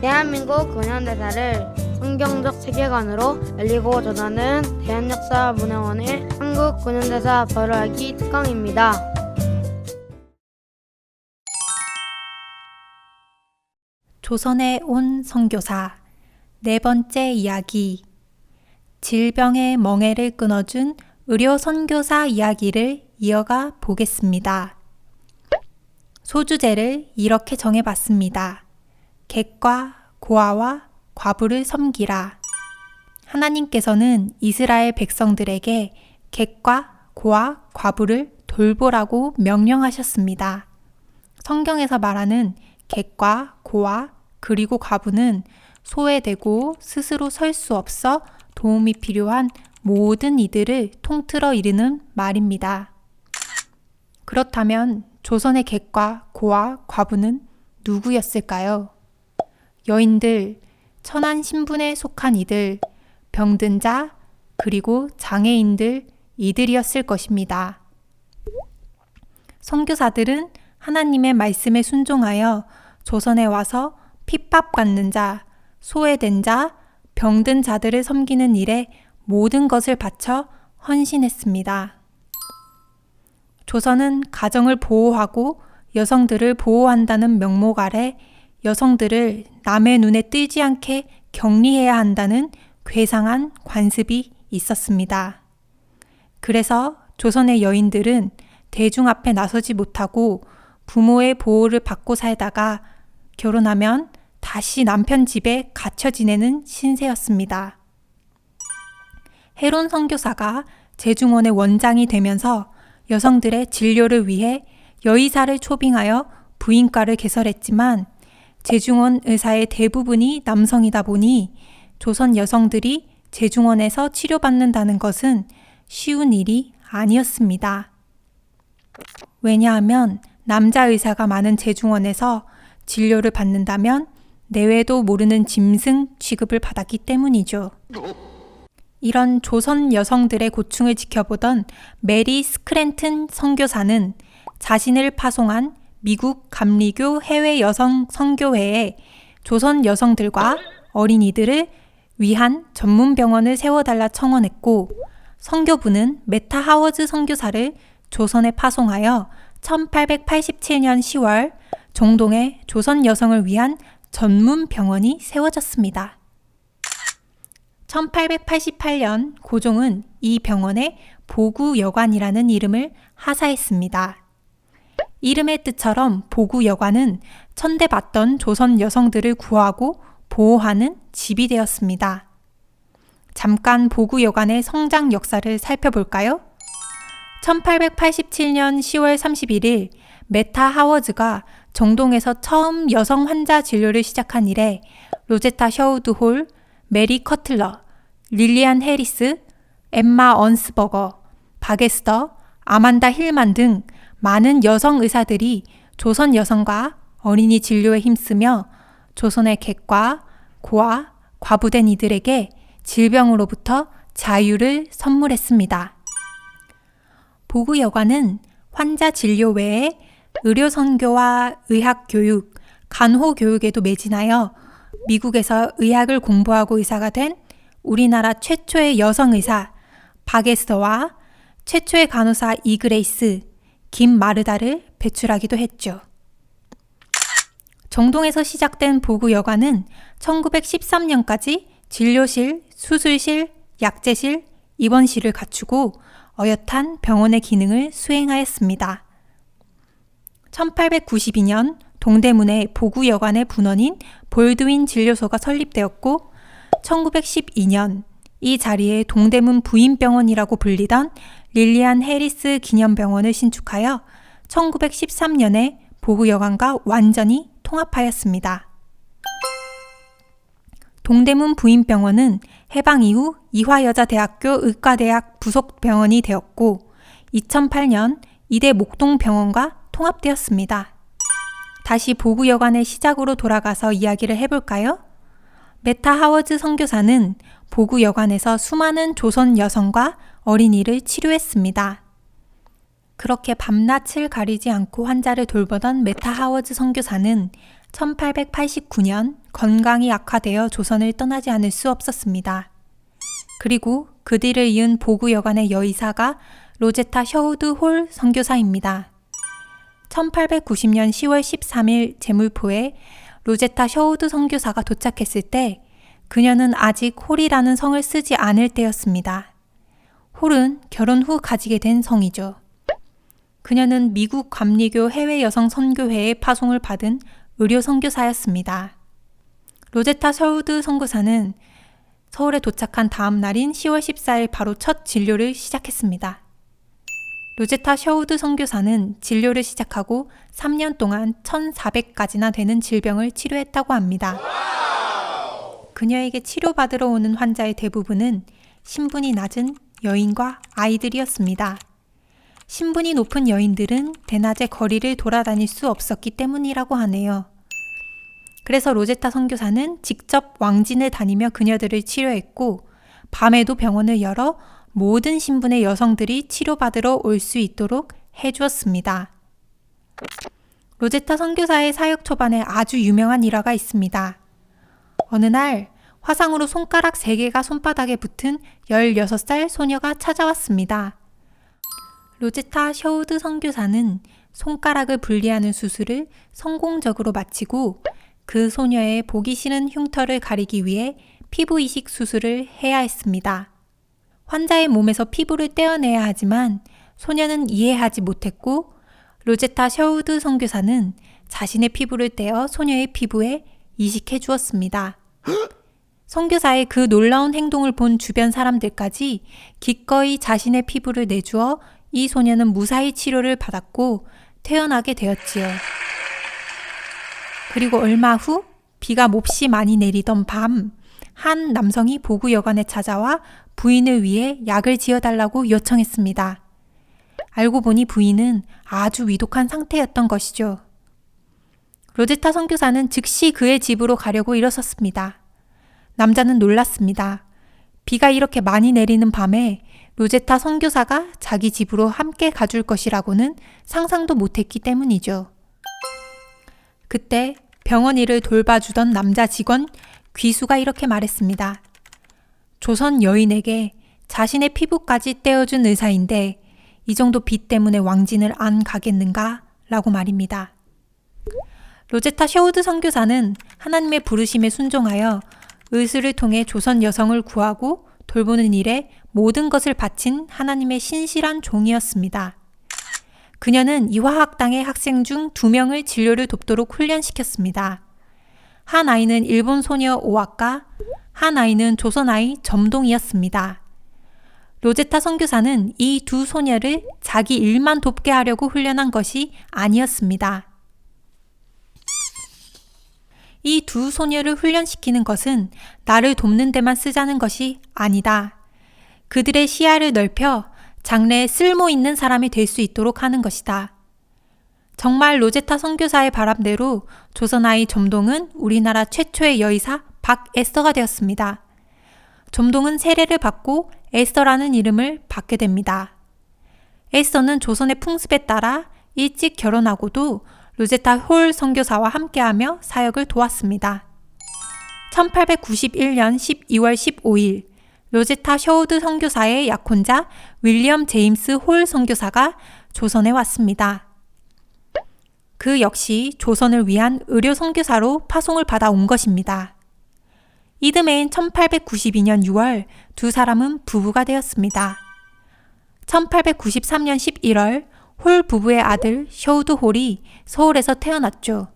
대한민국 근현대사를 성경적 세계관으로 알리고 전하는 대한역사문화원의 한국 근현대사 바로알기 특강입니다. 조선에 온 선교사 네 번째 이야기, 질병의 멍에를 끊어준 의료 선교사 이야기를 이어가 보겠습니다. 소주제를 이렇게 정해봤습니다. 객과 고아와 과부를 섬기라. 하나님께서는 이스라엘 백성들에게 객과 고아, 과부를 돌보라고 명령하셨습니다. 성경에서 말하는 객과 고아 그리고 과부는 소외되고 스스로 설 수 없어 도움이 필요한 모든 이들을 통틀어 이르는 말입니다. 그렇다면 조선의 객과 고아, 과부는 누구였을까요? 여인들, 천한 신분에 속한 이들, 병든 자, 그리고 장애인들, 이들이었을 것입니다. 선교사들은 하나님의 말씀에 순종하여 조선에 와서 핍박받는 자, 소외된 자, 병든 자들을 섬기는 일에 모든 것을 바쳐 헌신했습니다. 조선은 가정을 보호하고 여성들을 보호한다는 명목 아래 여성들을 남의 눈에 띄지 않게 격리해야 한다는 괴상한 관습이 있었습니다. 그래서 조선의 여인들은 대중 앞에 나서지 못하고 부모의 보호를 받고 살다가 결혼하면 다시 남편 집에 갇혀 지내는 신세였습니다. 헤론 선교사가 제중원의 원장이 되면서 여성들의 진료를 위해 여의사를 초빙하여 부인과를 개설했지만 제중원 의사의 대부분이 남성이다 보니 조선 여성들이 제중원에서 치료받는다는 것은 쉬운 일이 아니었습니다. 왜냐하면 남자 의사가 많은 제중원에서 진료를 받는다면 내외도 모르는 짐승 취급을 받았기 때문이죠. 이런 조선 여성들의 고충을 지켜보던 메리 스크랜튼 선교사는 자신을 파송한 미국 감리교 해외 여성 선교회에 조선 여성들과 어린이들을 위한 전문 병원을 세워달라 청원했고, 선교부는 메타 하워즈 선교사를 조선에 파송하여 1887년 10월 종동에 조선 여성을 위한 전문 병원이 세워졌습니다. 1888년 고종은 이 병원에 보구여관이라는 이름을 하사했습니다. 이름의 뜻처럼 보구여관은 천대받던 조선 여성들을 구하고 보호하는 집이 되었습니다. 잠깐 보구여관의 성장 역사를 살펴볼까요? 1887년 10월 31일 메타 하워즈가 정동에서 처음 여성 환자 진료를 시작한 이래 로제타 셔우드 홀, 메리 커틀러, 릴리안 해리스, 엠마 언스버거, 바게스터, 아만다 힐만 등 많은 여성 의사들이 조선 여성과 어린이 진료에 힘쓰며 조선의 객과 고아, 과부된 이들에게 질병으로부터 자유를 선물했습니다. 보구여관은 환자 진료 외에 의료 선교와 의학 교육, 간호 교육에도 매진하여 미국에서 의학을 공부하고 의사가 된 우리나라 최초의 여성 의사 바게스터와 최초의 간호사 이그레이스, 김마르다를 배출하기도 했죠. 정동에서 시작된 보구여관은 1913년까지 진료실, 수술실, 약제실, 입원실을 갖추고 어엿한 병원의 기능을 수행하였습니다. 1892년 동대문에 보구여관의 분원인 볼드윈 진료소가 설립되었고 1912년 이 자리에 동대문 부인병원이라고 불리던 릴리안 해리스 기념병원을 신축하여 1913년에 보구여관과 완전히 통합하였습니다. 동대문 부인병원은 해방 이후 이화여자대학교 의과대학 부속병원이 되었고 2008년 이대 목동병원과 통합되었습니다. 다시 보구여관의 시작으로 돌아가서 이야기를 해볼까요? 메타 하워즈 선교사는 보구여관에서 수많은 조선 여성과 어린이를 치료했습니다. 그렇게 밤낮을 가리지 않고 환자를 돌보던 메타 하워즈 선교사는 1889년 건강이 악화되어 조선을 떠나지 않을 수 없었습니다. 그리고 그 뒤를 이은 보구 여관의 여의사가 로제타 셔우드 홀 선교사입니다. 1890년 10월 13일 제물포에 로제타 셔우드 선교사가 도착했을 때 그녀는 아직 홀이라는 성을 쓰지 않을 때였습니다. 홀은 결혼 후 가지게 된 성이죠. 그녀는 미국 감리교 해외 여성 선교회의 파송을 받은 의료 선교사였습니다. 로제타 셔우드 선교사는 서울에 도착한 다음 날인 10월 14일 바로 첫 진료를 시작했습니다. 로제타 셔우드 선교사는 진료를 시작하고 3년 동안 1,400가지나 되는 질병을 치료했다고 합니다. 그녀에게 치료받으러 오는 환자의 대부분은 신분이 낮은 여인과 아이들이었습니다. 신분이 높은 여인들은 대낮에 거리를 돌아다닐 수 없었기 때문이라고 하네요. 그래서 로제타 선교사는 직접 왕진을 다니며 그녀들을 치료했고 밤에도 병원을 열어 모든 신분의 여성들이 치료받으러 올 수 있도록 해주었습니다. 로제타 선교사의 사역 초반에 아주 유명한 일화가 있습니다. 어느 날 화상으로 손가락 3개가 손바닥에 붙은 16살 소녀가 찾아왔습니다. 로제타 셔우드 선교사는 손가락을 분리하는 수술을 성공적으로 마치고 그 소녀의 보기 싫은 흉터를 가리기 위해 피부 이식 수술을 해야 했습니다. 환자의 몸에서 피부를 떼어내야 하지만 소녀는 이해하지 못했고 로제타 셔우드 선교사는 자신의 피부를 떼어 소녀의 피부에 이식해 주었습니다. 선교사의 그 놀라운 행동을 본 주변 사람들까지 기꺼이 자신의 피부를 내주어 이 소녀는 무사히 치료를 받았고 퇴원하게 되었지요. 그리고 얼마 후 비가 몹시 많이 내리던 밤, 한 남성이 보구 여관에 찾아와 부인을 위해 약을 지어달라고 요청했습니다. 알고 보니 부인은 아주 위독한 상태였던 것이죠. 로제타 선교사는 즉시 그의 집으로 가려고 일어섰습니다. 남자는 놀랐습니다. 비가 이렇게 많이 내리는 밤에 로제타 선교사가 자기 집으로 함께 가줄 것이라고는 상상도 못했기 때문이죠. 그때 병원 일을 돌봐주던 남자 직원 귀수가 이렇게 말했습니다. 조선 여인에게 자신의 피부까지 떼어준 의사인데 이 정도 비 때문에 왕진을 안 가겠는가? 라고 말입니다. 로제타 셔우드 선교사는 하나님의 부르심에 순종하여 의술을 통해 조선 여성을 구하고 돌보는 일에 모든 것을 바친 하나님의 신실한 종이었습니다. 그녀는 이화학당의 학생 중 2명을 진료를 돕도록 훈련시켰습니다. 한 아이는 일본 소녀 오아카, 한 아이는 조선 아이 점동이었습니다. 로제타 선교사는 이 2 소녀를 자기 일만 돕게 하려고 훈련한 것이 아니었습니다. 이 2 소녀를 훈련시키는 것은 나를 돕는 데만 쓰자는 것이 아니다. 그들의 시야를 넓혀 장래에 쓸모 있는 사람이 될 수 있도록 하는 것이다. 정말 로제타 선교사의 바람대로 조선 아이 점동은 우리나라 최초의 여의사 박에스더가 되었습니다. 점동은 세례를 받고 에스더라는 이름을 받게 됩니다. 에스더는 조선의 풍습에 따라 일찍 결혼하고도 로제타 홀 선교사와 함께하며 사역을 도왔습니다. 1891년 12월 15일 로제타 셔우드 선교사의 약혼자 윌리엄 제임스 홀 선교사가 조선에 왔습니다. 그 역시 조선을 위한 의료 선교사로 파송을 받아 온 것입니다. 이듬해인 1892년 6월 2 사람은 부부가 되었습니다. 1893년 11월 홀 부부의 아들 셔우드 홀이 서울에서 태어났죠.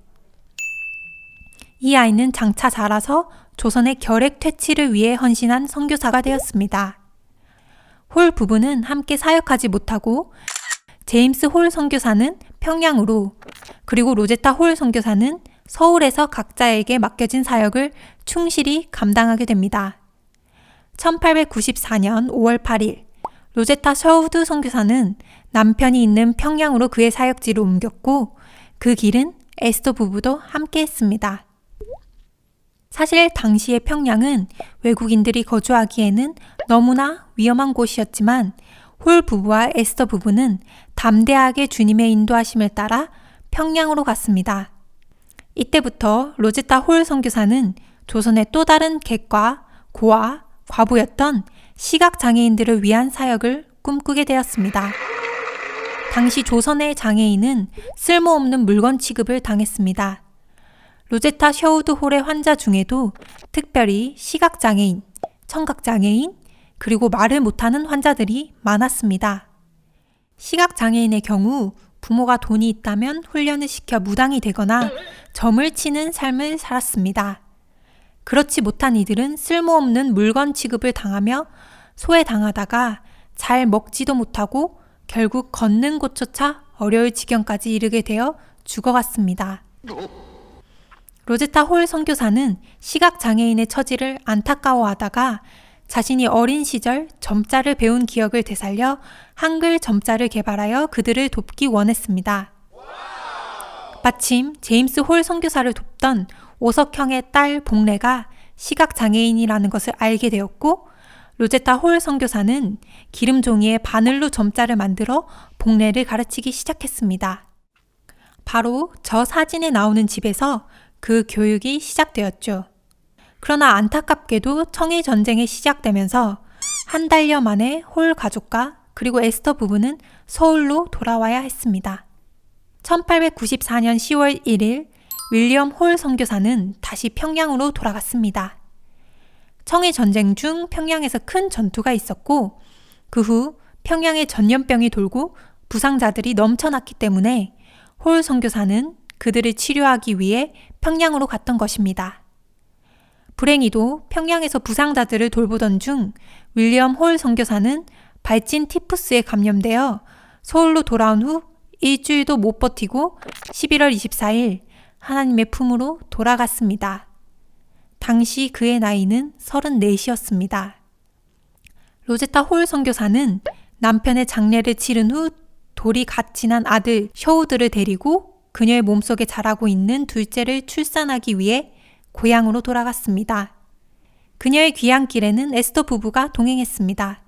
이 아이는 장차 자라서 조선의 결핵 퇴치를 위해 헌신한 선교사가 되었습니다. 홀 부부는 함께 사역하지 못하고 제임스 홀 선교사는 평양으로, 그리고 로제타 홀 선교사는 서울에서 각자에게 맡겨진 사역을 충실히 감당하게 됩니다. 1894년 5월 8일 로제타 셔우드 선교사는 남편이 있는 평양으로 그의 사역지를 옮겼고 그 길은 에스더 부부도 함께 했습니다. 사실 당시의 평양은 외국인들이 거주하기에는 너무나 위험한 곳이었지만 홀 부부와 에스더 부부는 담대하게 주님의 인도하심을 따라 평양으로 갔습니다. 이때부터 로제타 홀 선교사는 조선의 또 다른 객과 고아, 과부였던 시각장애인들을 위한 사역을 꿈꾸게 되었습니다. 당시 조선의 장애인은 쓸모없는 물건 취급을 당했습니다. 로제타 셔우드 홀의 환자 중에도 특별히 시각장애인, 청각장애인, 그리고 말을 못하는 환자들이 많았습니다. 시각장애인의 경우 부모가 돈이 있다면 훈련을 시켜 무당이 되거나 점을 치는 삶을 살았습니다. 그렇지 못한 이들은 쓸모없는 물건 취급을 당하며 소외당하다가 잘 먹지도 못하고 결국 걷는 곳조차 어려울 지경까지 이르게 되어 죽어갔습니다. 로제타 홀 선교사는 시각장애인의 처지를 안타까워하다가 자신이 어린 시절 점자를 배운 기억을 되살려 한글 점자를 개발하여 그들을 돕기 원했습니다. 마침 제임스 홀 선교사를 돕던 오석형의 딸 복례가 시각장애인이라는 것을 알게 되었고 로제타 홀 선교사는 기름 종이에 바늘로 점자를 만들어 복례를 가르치기 시작했습니다. 바로 저 사진에 나오는 집에서 그 교육이 시작되었죠. 그러나 안타깝게도 청일 전쟁이 시작되면서 한 달여 만에 홀 가족과 그리고 에스터 부부는 서울로 돌아와야 했습니다. 1894년 10월 1일 윌리엄 홀 선교사는 다시 평양으로 돌아갔습니다. 청일 전쟁 중 평양에서 큰 전투가 있었고 그 후 평양에 전염병이 돌고 부상자들이 넘쳐났기 때문에 홀 선교사는 그들을 치료하기 위해 평양으로 갔던 것입니다. 불행히도 평양에서 부상자들을 돌보던 중 윌리엄 홀 선교사는 발진 티푸스에 감염되어 서울로 돌아온 후 일주일도 못 버티고 11월 24일 하나님의 품으로 돌아갔습니다. 당시 그의 나이는 34이었습니다. 로제타 홀 선교사는 남편의 장례를 치른 후 돌이 갓 지난 아들 셔우드를 데리고 그녀의 몸속에 자라고 있는 둘째를 출산하기 위해 고향으로 돌아갔습니다. 그녀의 귀향길에는 에스터 부부가 동행했습니다.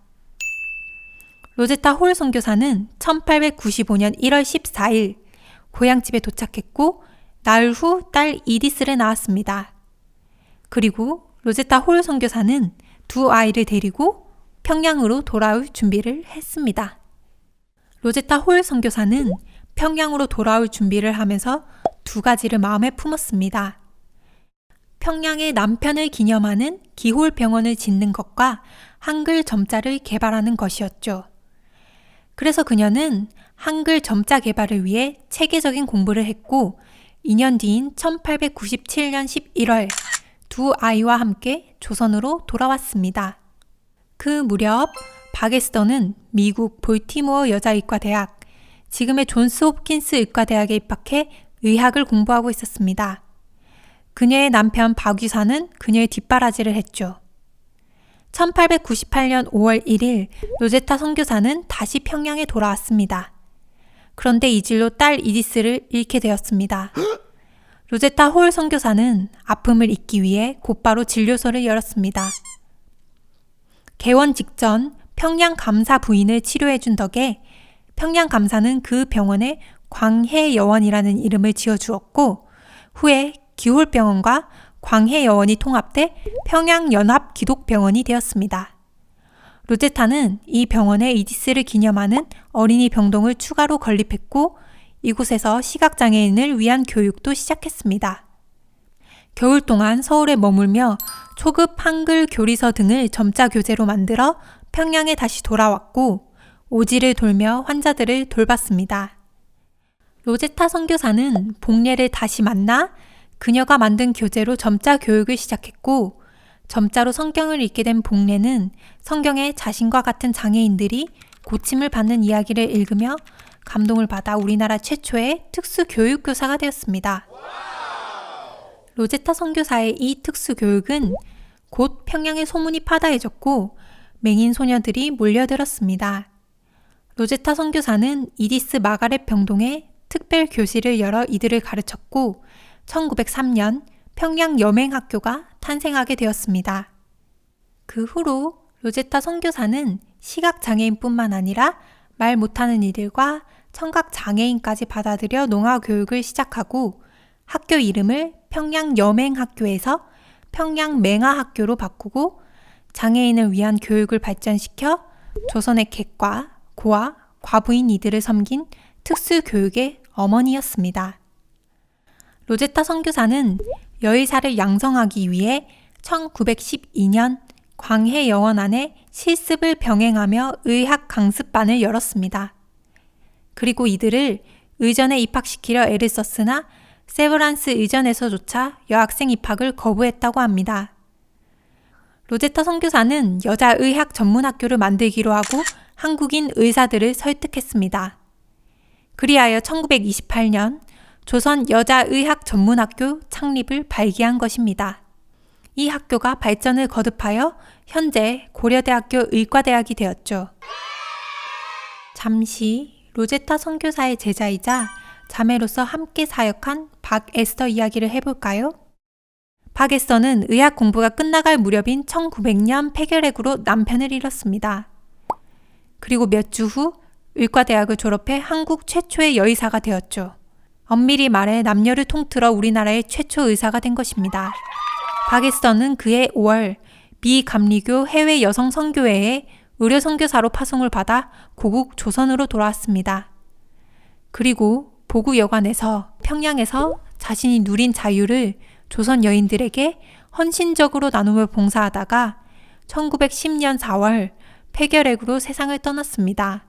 로제타 홀 선교사는 1895년 1월 14일 고향집에 도착했고 나흘 후 딸 이디스를 낳았습니다. 그리고 로제타 홀 선교사는 두 아이를 데리고 평양으로 돌아올 준비를 했습니다. 로제타 홀 선교사는 평양으로 돌아올 준비를 하면서 두 가지를 마음에 품었습니다. 평양의 남편을 기념하는 기홀병원을 짓는 것과 한글 점자를 개발하는 것이었죠. 그래서 그녀는 한글 점자 개발을 위해 체계적인 공부를 했고 2년 뒤인 1897년 11월 두 아이와 함께 조선으로 돌아왔습니다. 그 무렵 바게스터는 미국 볼티모어 여자의과대학, 지금의 존스 홉킨스 의과대학에 입학해 의학을 공부하고 있었습니다. 그녀의 남편 박유사는 그녀의 뒷바라지를 했죠. 1898년 5월 1일 로제타 선교사는 다시 평양에 돌아왔습니다. 그런데 이 길로 딸 이디스를 잃게 되었습니다. 로제타 홀 선교사는 아픔을 잊기 위해 곧바로 진료소를 열었습니다. 개원 직전 평양 감사 부인을 치료해준 덕에 평양 감사는 그 병원에 광해여원이라는 이름을 지어주었고 후에 기홀병원과 광해여원이 통합돼 평양연합기독병원이 되었습니다. 로제타는 이 병원에 이디스를 기념하는 어린이 병동을 추가로 건립했고 이곳에서 시각장애인을 위한 교육도 시작했습니다. 겨울 동안 서울에 머물며 초급 한글 교리서 등을 점자 교재로 만들어 평양에 다시 돌아왔고 오지를 돌며 환자들을 돌봤습니다. 로제타 선교사는 복례를 다시 만나 그녀가 만든 교재로 점자 교육을 시작했고 점자로 성경을 읽게 된 복례는 성경에 자신과 같은 장애인들이 고침을 받는 이야기를 읽으며 감동을 받아 우리나라 최초의 특수 교육교사가 되었습니다. 로제타 선교사의 이 특수 교육은 곧 평양의 소문이 파다해졌고 맹인 소녀들이 몰려들었습니다. 로제타 선교사는 이디스 마가렛 병동에 특별 교실을 열어 이들을 가르쳤고 1903년 평양 여맹학교가 탄생하게 되었습니다. 그 후로 로제타 선교사는 시각장애인뿐만 아니라 말 못하는 이들과 청각장애인까지 받아들여 농아교육을 시작하고 학교 이름을 평양여맹학교에서 평양맹아학교로 바꾸고 장애인을 위한 교육을 발전시켜 조선의 객과 고아, 과부인 이들을 섬긴 특수교육의 어머니였습니다. 로제타 선교사는 여의사를 양성하기 위해 1912년 광해여원 안에 실습을 병행하며 의학 강습반을 열었습니다. 그리고 이들을 의전에 입학시키려 애를 썼으나 세브란스 의전에서조차 여학생 입학을 거부했다고 합니다. 로제타 선교사는 여자 의학 전문학교를 만들기로 하고 한국인 의사들을 설득했습니다. 그리하여 1928년 조선 여자의학 전문학교 창립을 발기한 것입니다. 이 학교가 발전을 거듭하여 현재 고려대학교 의과대학이 되었죠. 잠시 로제타 선교사의 제자이자 자매로서 함께 사역한 박에스터 이야기를 해볼까요? 박에스터는 의학 공부가 끝나갈 무렵인 1900년 폐결핵으로 남편을 잃었습니다. 그리고 몇 주 후 의과대학을 졸업해 한국 최초의 여의사가 되었죠. 엄밀히 말해 남녀를 통틀어 우리나라의 최초 의사가 된 것입니다. 박에스터는 그해 5월 미감리교 해외 여성 선교회에 의료 선교사로 파송을 받아 고국 조선으로 돌아왔습니다. 그리고 보구 여관에서 평양에서 자신이 누린 자유를 조선 여인들에게 헌신적으로 나누며 봉사하다가 1910년 4월 폐결핵으로 세상을 떠났습니다.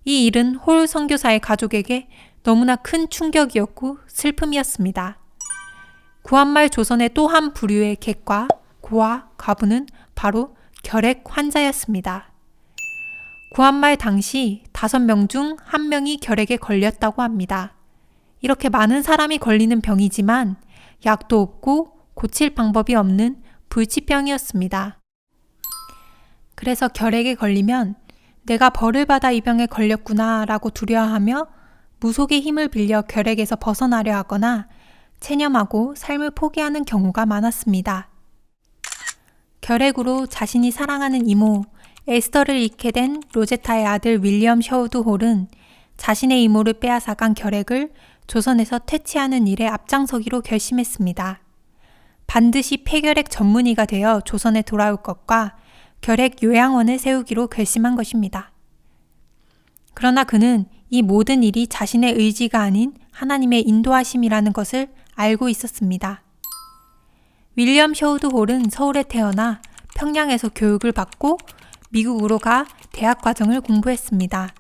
이 일은 홀 선교사의 가족에게 너무나 큰 충격이었고 슬픔이었습니다. 구한말 조선의 또 한 부류의 객과 고아, 과부는 바로 결핵 환자였습니다. 구한말 당시 5명 중 1명이 결핵에 걸렸다고 합니다. 이렇게 많은 사람이 걸리는 병이지만 약도 없고 고칠 방법이 없는 불치병이었습니다. 그래서 결핵에 걸리면 내가 벌을 받아 이 병에 걸렸구나 라고 두려워하며 무속의 힘을 빌려 결핵에서 벗어나려 하거나 체념하고 삶을 포기하는 경우가 많았습니다. 결핵으로 자신이 사랑하는 이모 에스더를 잃게 된 로제타의 아들 윌리엄 셔우드 홀은 자신의 이모를 빼앗아간 결핵을 조선에서 퇴치하는 일에 앞장서기로 결심했습니다. 반드시 폐결핵 전문의가 되어 조선에 돌아올 것과 결핵 요양원을 세우기로 결심한 것입니다. 그러나 그는 이 모든 일이 자신의 의지가 아닌 하나님의 인도하심이라는 것을 알고 있었습니다. 윌리엄 셔우드 홀은 서울에 태어나 평양에서 교육을 받고 미국으로 가 대학 과정을 공부했습니다.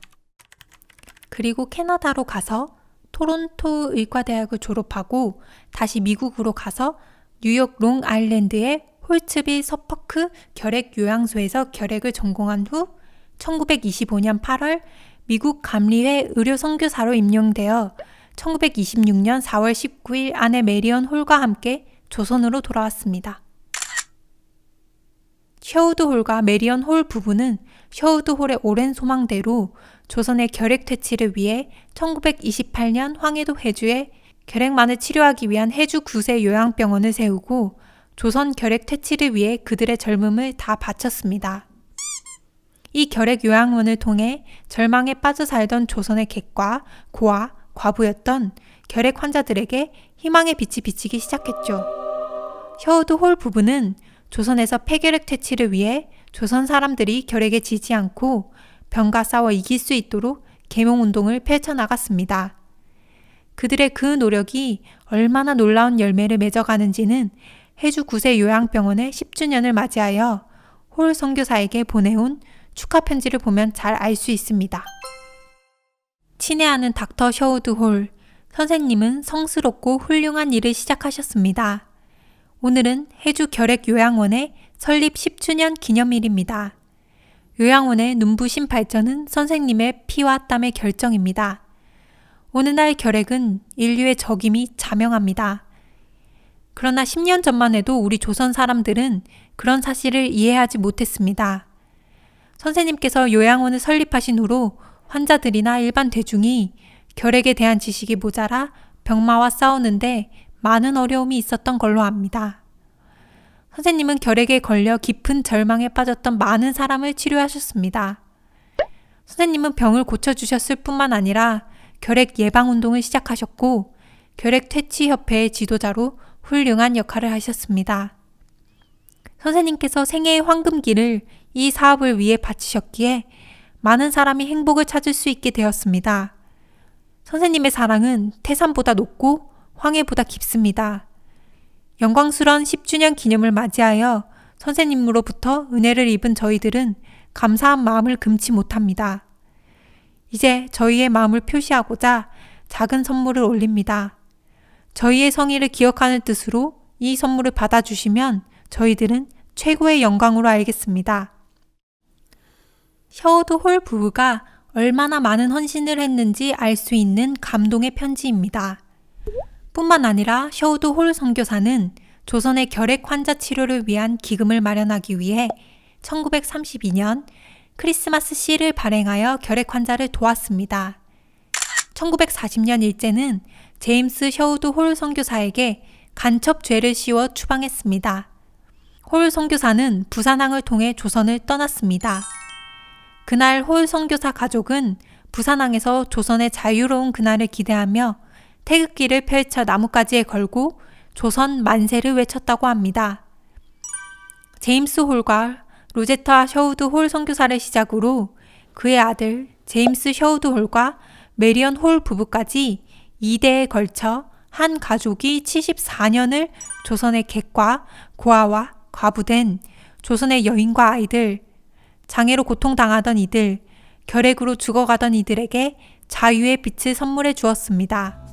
그리고 캐나다로 가서 토론토 의과대학을 졸업하고 다시 미국으로 가서 뉴욕 롱아일랜드의 홀츠빌 서퍼크 결핵요양소에서 결핵을 전공한 후 1925년 8월 미국 감리회 의료선교사로 임용되어 1926년 4월 19일 아내 메리언 홀과 함께 조선으로 돌아왔습니다. 셔우드 홀과 메리언 홀 부부는 셔우드 홀의 오랜 소망대로 조선의 결핵 퇴치를 위해 1928년 황해도 해주에 결핵만을 치료하기 위한 해주 9세 요양병원을 세우고 조선 결핵 퇴치를 위해 그들의 젊음을 다 바쳤습니다. 이 결핵 요양원을 통해 절망에 빠져 살던 조선의 객과 고아, 과부였던 결핵 환자들에게 희망의 빛이 비치기 시작했죠. 셔우드 홀 부부는 조선에서 폐결핵 퇴치를 위해 조선 사람들이 결핵에 지지 않고 병과 싸워 이길 수 있도록 계몽운동을 펼쳐나갔습니다. 그들의 그 노력이 얼마나 놀라운 열매를 맺어가는지는 해주 9세 요양병원의 10주년을 맞이하여 홀 선교사에게 보내온 축하 편지를 보면 잘 알 수 있습니다. 친애하는 닥터 셔우드 홀, 선생님은 성스럽고 훌륭한 일을 시작하셨습니다. 오늘은 해주 결핵 요양원의 설립 10주년 기념일입니다. 요양원의 눈부신 발전은 선생님의 피와 땀의 결정입니다. 오늘날 결핵은 인류의 적임이 자명합니다. 그러나 10년 전만 해도 우리 조선 사람들은 그런 사실을 이해하지 못했습니다. 선생님께서 요양원을 설립하신 후로 환자들이나 일반 대중이 결핵에 대한 지식이 모자라 병마와 싸우는데 많은 어려움이 있었던 걸로 압니다. 선생님은 결핵에 걸려 깊은 절망에 빠졌던 많은 사람을 치료하셨습니다. 선생님은 병을 고쳐주셨을 뿐만 아니라 결핵 예방운동을 시작하셨고 결핵퇴치협회의 지도자로 훌륭한 역할을 하셨습니다. 선생님께서 생애의 황금기를 이 사업을 위해 바치셨기에 많은 사람이 행복을 찾을 수 있게 되었습니다. 선생님의 사랑은 태산보다 높고 황해보다 깊습니다. 영광스러운 10주년 기념을 맞이하여 선생님으로부터 은혜를 입은 저희들은 감사한 마음을 금치 못합니다. 이제 저희의 마음을 표시하고자 작은 선물을 올립니다. 저희의 성의를 기억하는 뜻으로 이 선물을 받아주시면 저희들은 최고의 영광으로 알겠습니다. 셔우드 홀 부부가 얼마나 많은 헌신을 했는지 알 수 있는 감동의 편지입니다. 뿐만 아니라 셔우드 홀 선교사는 조선의 결핵 환자 치료를 위한 기금을 마련하기 위해 1932년 크리스마스 씨를 발행하여 결핵 환자를 도왔습니다. 1940년 일제는 제임스 셔우드 홀 선교사에게 간첩 죄를 씌워 추방했습니다. 홀 선교사는 부산항을 통해 조선을 떠났습니다. 그날 홀 선교사 가족은 부산항에서 조선의 자유로운 그날을 기대하며 태극기를 펼쳐 나뭇가지에 걸고 조선 만세를 외쳤다고 합니다. 제임스 홀과 로제타 셔우드 홀 선교사를 시작으로 그의 아들 제임스 셔우드 홀과 메리언 홀 부부까지 2대에 걸쳐 한 가족이 74년을 조선의 객과 고아와 과부된 조선의 여인과 아이들, 장애로 고통당하던 이들, 결핵으로 죽어가던 이들에게 자유의 빛을 선물해 주었습니다.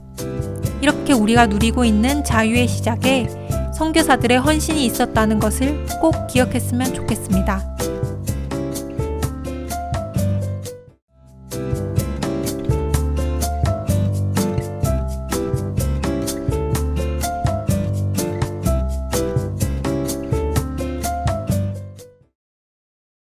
이렇게 우리가 누리고 있는 자유의 시작에 선교사들의 헌신이 있었다는 것을 꼭 기억했으면 좋겠습니다.